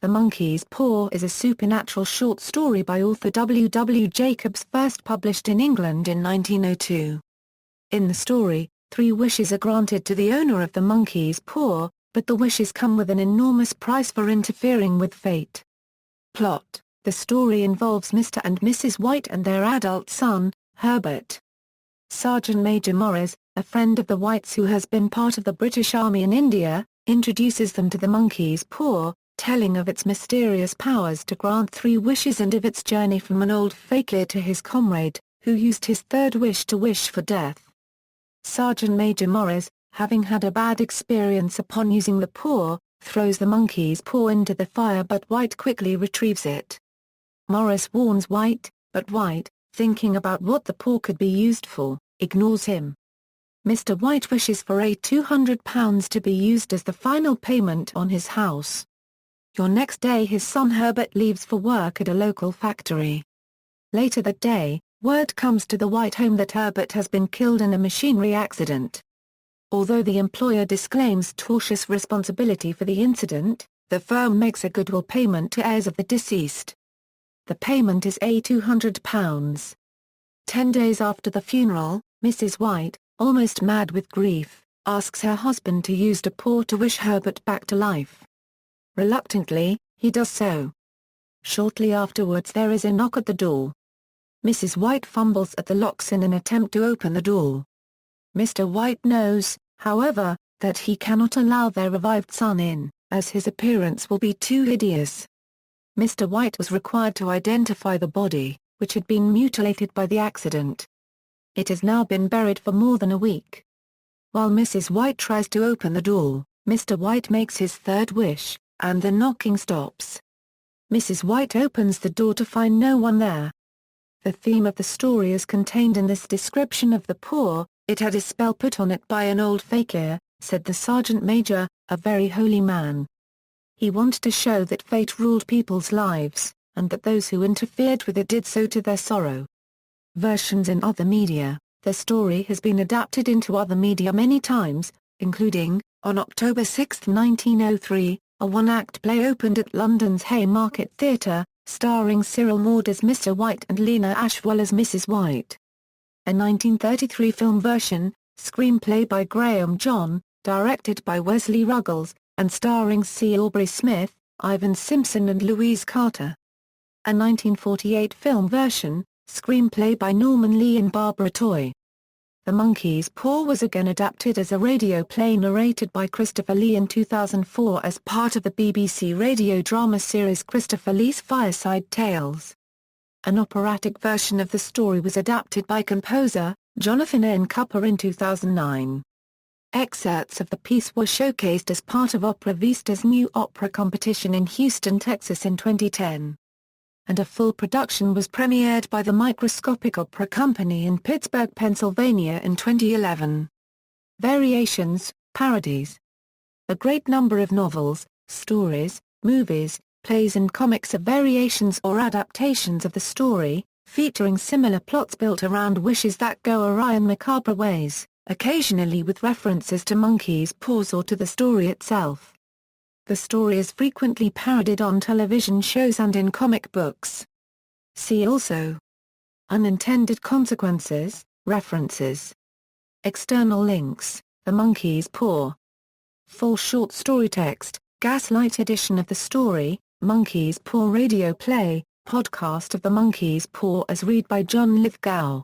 The Monkey's Paw is a supernatural short story by author W. W. Jacobs, first published in England in 1902. In the story, 3 wishes are granted to the owner of the monkey's paw, but the wishes come with an enormous price for interfering with fate. Plot: the story involves Mr. and Mrs. White and their adult son, Herbert. Sergeant Major Morris, a friend of the Whites who has been part of the British Army in India, introduces them to the monkey's paw, telling of its mysterious powers to grant 3 wishes and of its journey from an old fakir to his comrade, who used his 3rd wish to wish for death. Sergeant Major Morris, having had a bad experience upon using the paw, throws the monkey's paw into the fire, but White quickly retrieves it. Morris warns White, but White, thinking about what the paw could be used for, ignores him. Mr. White wishes for £200 to be used as the final payment on his house. Your next day his son Herbert leaves for work at a local factory. Later that day, word comes to the White home that Herbert has been killed in a machinery accident. Although the employer disclaims tortious responsibility for the incident, the firm makes a goodwill payment to heirs of the deceased. The payment is £200. 10 days after the funeral, Mrs. White, almost mad with grief, asks her husband to use the paw to wish Herbert back to life. Reluctantly, he does so. Shortly afterwards there is a knock at the door. Mrs. White fumbles at the locks in an attempt to open the door. Mr. White knows, however, that he cannot allow their revived son in, as his appearance will be too hideous. Mr. White was required to identify the body, which had been mutilated by the accident. It has now been buried for more than a week. While Mrs. White tries to open the door, Mr. White makes his 3rd wish, and the knocking stops. Mrs. White opens the door to find no one there. The theme of the story is contained in this description of the paw: "It had a spell put on it by an old fakir," said the sergeant major, "a very holy man. He wanted to show that fate ruled people's lives, and that those who interfered with it did so to their sorrow." Versions in other media: the story has been adapted into other media many times, including, on October 6, 1903, a 1-act play opened at London's Haymarket Theatre, starring Cyril Maude as Mr. White and Lena Ashwell as Mrs. White. A 1933 film version, screenplay by Graham John, directed by Wesley Ruggles, and starring C. Aubrey Smith, Ivan Simpson and Louise Carter. A 1948 film version, screenplay by Norman Lee and Barbara Toy. The Monkey's Paw was again adapted as a radio play narrated by Christopher Lee in 2004 as part of the BBC radio drama series Christopher Lee's Fireside Tales. An operatic version of the story was adapted by composer, Jonathan N. Cupper in 2009. Excerpts of the piece were showcased as part of Opera Vista's new opera competition in Houston, Texas in 2010. And a full production was premiered by the Microscopic Opera Company in Pittsburgh, Pennsylvania in 2011. Variations, parodies. A great number of novels, stories, movies, plays and comics are variations or adaptations of the story, featuring similar plots built around wishes that go awry in macabre ways, occasionally with references to monkey's paws or to the story itself. The story is frequently parodied on television shows and in comic books. See also: unintended consequences, references. External links: The Monkey's Paw. Full short story text, Gaslight edition of the story, Monkey's Paw radio play, podcast of The Monkey's Paw as read by John Lithgow.